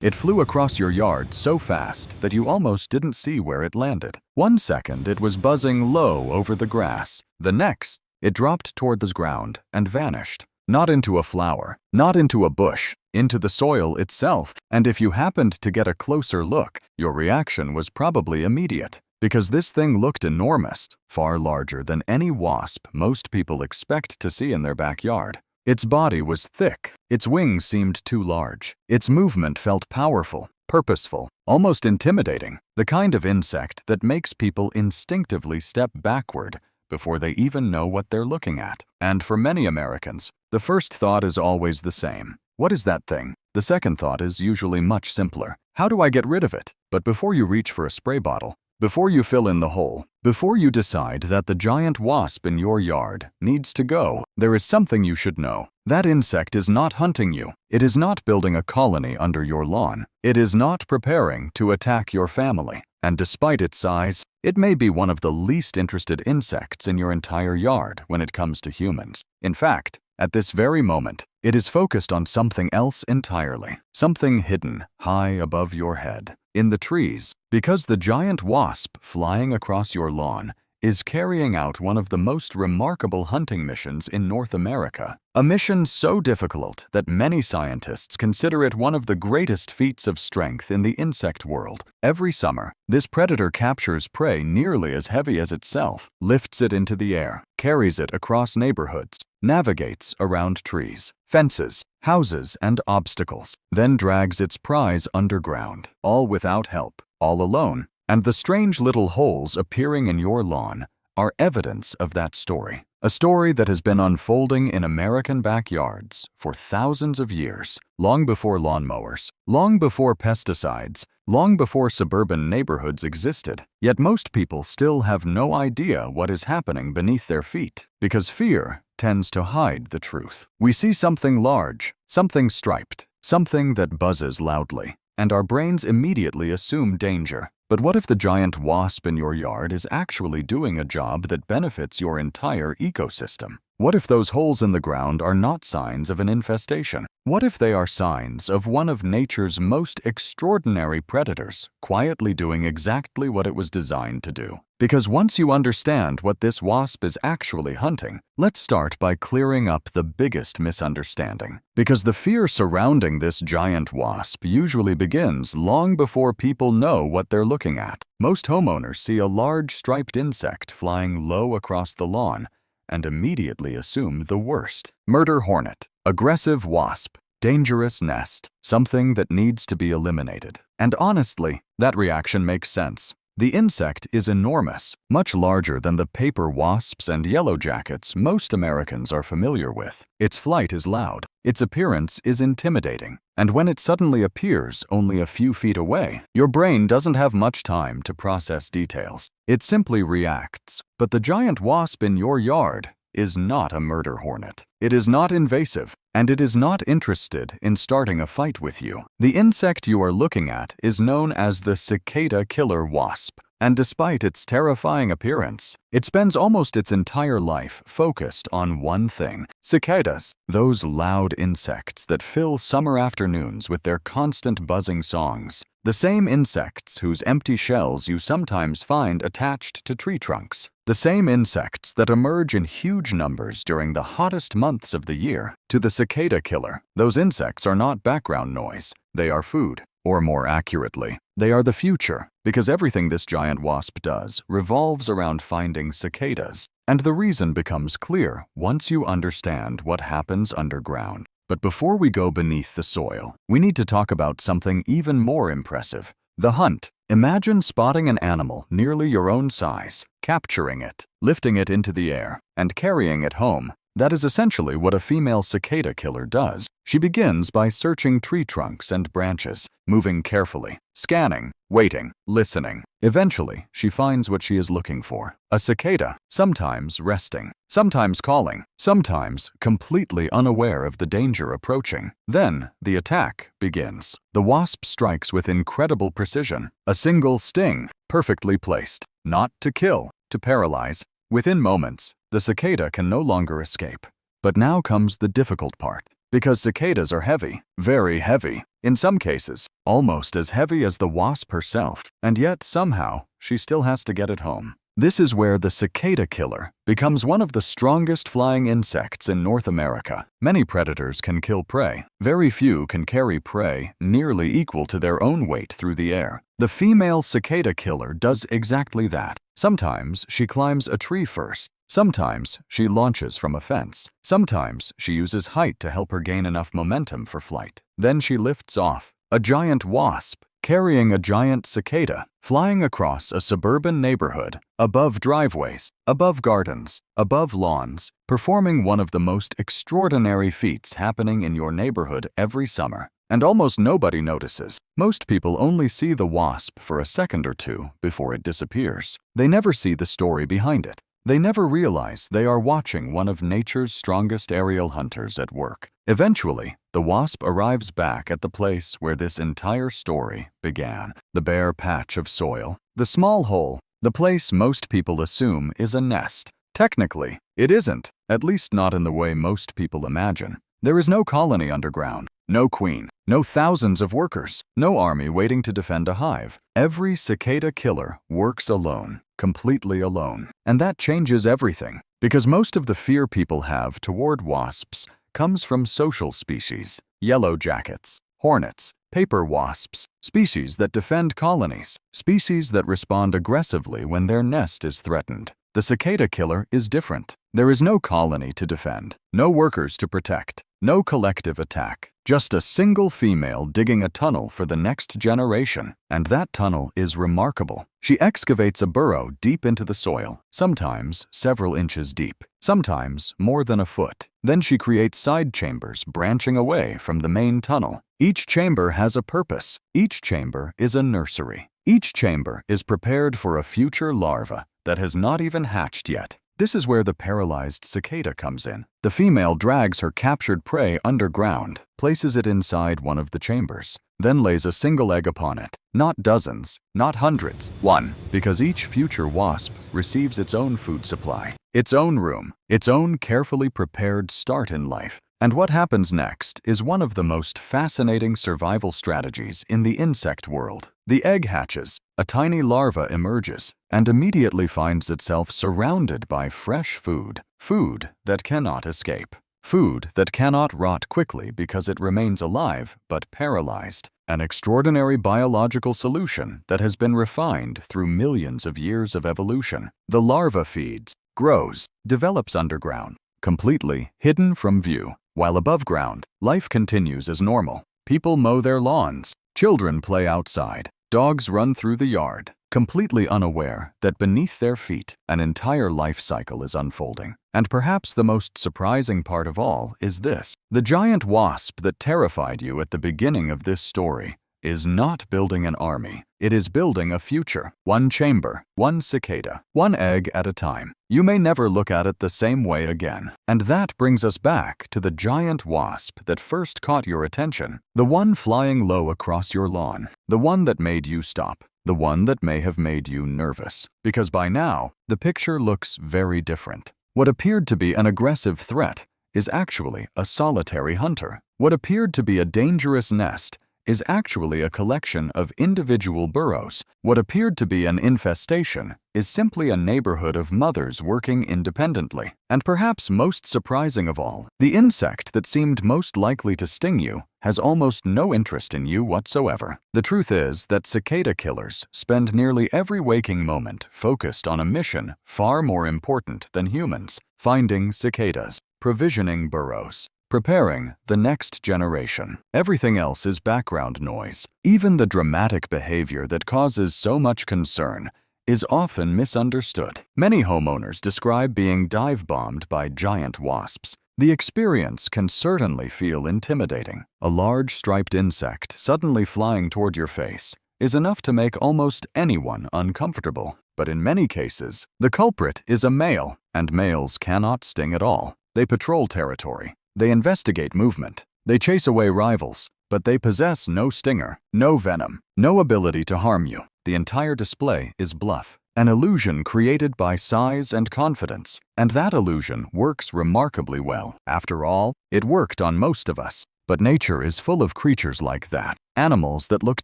It flew across your yard so fast that you almost didn't see where it landed. 1 second, it was buzzing low over the grass. The next, it dropped toward the ground and vanished. Not into a flower, not into a bush, into the soil itself. And if you happened to get a closer look, your reaction was probably immediate. Because this thing looked enormous, far larger than any wasp most people expect to see in their backyard. Its body was thick, its wings seemed too large, its movement felt powerful, purposeful, almost intimidating, the kind of insect that makes people instinctively step backward before they even know what they're looking at. And for many Americans, the first thought is always the same. What is that thing? The second thought is usually much simpler. How do I get rid of it? But before you reach for a spray bottle, before you fill in the hole, before you decide that the giant wasp in your yard needs to go, there is something you should know. That insect is not hunting you. It is not building a colony under your lawn. It is not preparing to attack your family. And despite its size, it may be one of the least interested insects in your entire yard when it comes to humans. In fact, at this very moment, it is focused on something else entirely, something hidden high above your head, in the trees, because the giant wasp flying across your lawn is carrying out one of the most remarkable hunting missions in North America. A mission so difficult that many scientists consider it one of the greatest feats of strength in the insect world. Every summer, this predator captures prey nearly as heavy as itself, lifts it into the air, carries it across neighborhoods, navigates around trees, fences, houses, and obstacles, then drags its prize underground, all without help, all alone. And the strange little holes appearing in your lawn are evidence of that story. A story that has been unfolding in American backyards for thousands of years, long before lawnmowers, long before pesticides, long before suburban neighborhoods existed. Yet most people still have no idea what is happening beneath their feet, because fear tends to hide the truth. We see something large, something striped, something that buzzes loudly, and our brains immediately assume danger. But what if the giant wasp in your yard is actually doing a job that benefits your entire ecosystem? What if those holes in the ground are not signs of an infestation? What if they are signs of one of nature's most extraordinary predators, quietly doing exactly what it was designed to do? Because once you understand what this wasp is actually hunting, let's start by clearing up the biggest misunderstanding. Because the fear surrounding this giant wasp usually begins long before people know what they're looking at. Most homeowners see a large striped insect flying low across the lawn and immediately assume the worst. Murder hornet, aggressive wasp, dangerous nest, something that needs to be eliminated. And honestly, that reaction makes sense. The insect is enormous, much larger than the paper wasps and yellowjackets most Americans are familiar with. Its flight is loud, its appearance is intimidating, and when it suddenly appears only a few feet away, your brain doesn't have much time to process details. It simply reacts. But the giant wasp in your yard is not a murder hornet. It is not invasive, and it is not interested in starting a fight with you. The insect you are looking at is known as the cicada killer wasp, and despite its terrifying appearance, it spends almost its entire life focused on one thing: cicadas, those loud insects that fill summer afternoons with their constant buzzing songs. The same insects whose empty shells you sometimes find attached to tree trunks. The same insects that emerge in huge numbers during the hottest months of the year. To the cicada killer, those insects are not background noise. They are food. Or more accurately, they are the future, because everything this giant wasp does revolves around finding cicadas. And the reason becomes clear once you understand what happens underground. But before we go beneath the soil, we need to talk about something even more impressive: the hunt. Imagine spotting an animal nearly your own size, capturing it, lifting it into the air, and carrying it home. That is essentially what a female cicada killer does. She begins by searching tree trunks and branches, moving carefully, scanning, waiting, listening. Eventually, she finds what she is looking for: a cicada, sometimes resting, sometimes calling, sometimes completely unaware of the danger approaching. Then, the attack begins. The wasp strikes with incredible precision. A single sting, perfectly placed, not to kill, to paralyze. Within moments, the cicada can no longer escape. But now comes the difficult part. Because cicadas are heavy, very heavy. In some cases, almost as heavy as the wasp herself, and yet somehow she still has to get it home. This is where the cicada killer becomes one of the strongest flying insects in North America. Many predators can kill prey. Very few can carry prey nearly equal to their own weight through the air. The female cicada killer does exactly that. Sometimes she climbs a tree first. Sometimes she launches from a fence. Sometimes she uses height to help her gain enough momentum for flight. Then she lifts off. A giant wasp, carrying a giant cicada, flying across a suburban neighborhood, above driveways, above gardens, above lawns, performing one of the most extraordinary feats happening in your neighborhood every summer. And almost nobody notices. Most people only see the wasp for a second or two before it disappears. They never see the story behind it. They never realize they are watching one of nature's strongest aerial hunters at work. Eventually, the wasp arrives back at the place where this entire story began. The bare patch of soil, the small hole, the place most people assume is a nest. Technically, it isn't, at least not in the way most people imagine. There is no colony underground, no queen, no thousands of workers, no army waiting to defend a hive. Every cicada killer works alone, completely alone. And that changes everything, because most of the fear people have toward wasps comes from social species, yellow jackets, hornets, paper wasps, species that defend colonies, species that respond aggressively when their nest is threatened. The cicada killer is different. There is no colony to defend, no workers to protect, no collective attack, just a single female digging a tunnel for the next generation. And that tunnel is remarkable. She excavates a burrow deep into the soil, sometimes several inches deep, sometimes more than a foot. Then she creates side chambers branching away from the main tunnel. Each chamber has a purpose. Each chamber is a nursery. Each chamber is prepared for a future larva that has not even hatched yet. This is where the paralyzed cicada comes in. The female drags her captured prey underground, places it inside one of the chambers, then lays a single egg upon it. Not dozens, not hundreds, one, because each future wasp receives its own food supply, its own room, its own carefully prepared start in life. And what happens next is one of the most fascinating survival strategies in the insect world. The egg hatches, a tiny larva emerges, and immediately finds itself surrounded by fresh food. Food that cannot escape. Food that cannot rot quickly because it remains alive but paralyzed. An extraordinary biological solution that has been refined through millions of years of evolution. The larva feeds, grows, develops underground, completely hidden from view. While above ground, life continues as normal. People mow their lawns, children play outside, dogs run through the yard, completely unaware that beneath their feet, an entire life cycle is unfolding. And perhaps the most surprising part of all is this. The giant wasp that terrified you at the beginning of this story is not building an army. It is building a future. One chamber, one cicada, one egg at a time. You may never look at it the same way again. And that brings us back to the giant wasp that first caught your attention. The one flying low across your lawn. The one that made you stop. The one that may have made you nervous. Because by now, the picture looks very different. What appeared to be an aggressive threat is actually a solitary hunter. What appeared to be a dangerous nest is actually a collection of individual burrows. What appeared to be an infestation is simply a neighborhood of mothers working independently. And perhaps most surprising of all, the insect that seemed most likely to sting you has almost no interest in you whatsoever. The truth is that cicada killers spend nearly every waking moment focused on a mission far more important than humans: finding cicadas, provisioning burrows, preparing the next generation. Everything else is background noise. Even the dramatic behavior that causes so much concern is often misunderstood. Many homeowners describe being dive-bombed by giant wasps. The experience can certainly feel intimidating. A large striped insect suddenly flying toward your face is enough to make almost anyone uncomfortable. But in many cases, the culprit is a male, and males cannot sting at all. They patrol territory. They investigate movement. They chase away rivals, but they possess no stinger, no venom, no ability to harm you. The entire display is bluff, an illusion created by size and confidence, and that illusion works remarkably well. After all, it worked on most of us. But nature is full of creatures like that. Animals that look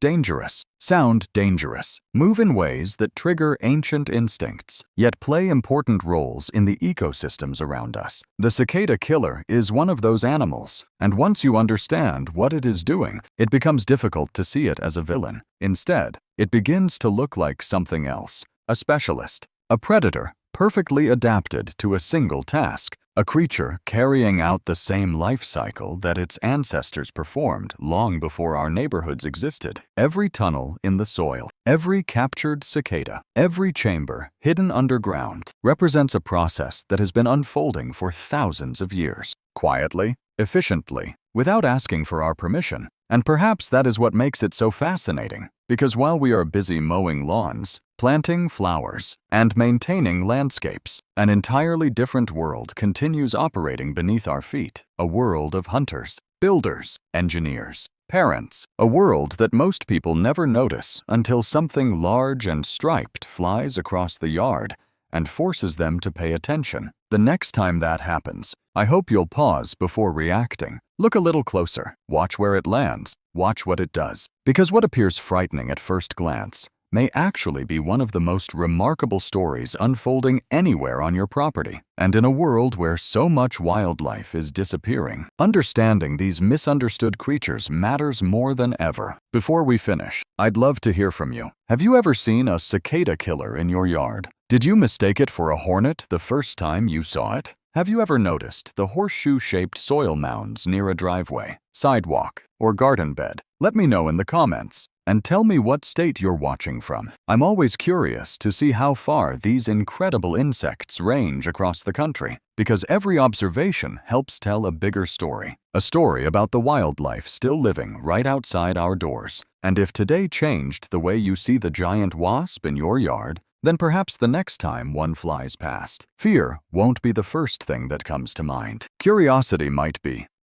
dangerous, sound dangerous, move in ways that trigger ancient instincts, yet play important roles in the ecosystems around us. The cicada killer is one of those animals, and once you understand what it is doing, it becomes difficult to see it as a villain. Instead, it begins to look like something else, a specialist, a predator, perfectly adapted to a single task, a creature carrying out the same life cycle that its ancestors performed long before our neighborhoods existed. Every tunnel in the soil, every captured cicada, every chamber hidden underground represents a process that has been unfolding for thousands of years, quietly, efficiently, without asking for our permission. And perhaps that is what makes it so fascinating, because while we are busy mowing lawns, planting flowers, and maintaining landscapes, an entirely different world continues operating beneath our feet, a world of hunters, builders, engineers, parents, a world that most people never notice until something large and striped flies across the yard and forces them to pay attention. The next time that happens, I hope you'll pause before reacting. Look a little closer, watch where it lands, watch what it does. Because what appears frightening at first glance may actually be one of the most remarkable stories unfolding anywhere on your property. And in a world where so much wildlife is disappearing, understanding these misunderstood creatures matters more than ever. Before we finish, I'd love to hear from you. Have you ever seen a cicada killer in your yard? Did you mistake it for a hornet the first time you saw it? Have you ever noticed the horseshoe-shaped soil mounds near a driveway, sidewalk, or garden bed? Let me know in the comments, and tell me what state you're watching from. I'm always curious to see how far these incredible insects range across the country, because every observation helps tell a bigger story. A story about the wildlife still living right outside our doors. And if today changed the way you see the giant wasp in your yard, then perhaps the next time one flies past, fear won't be the first thing that comes to mind. Curiosity might be,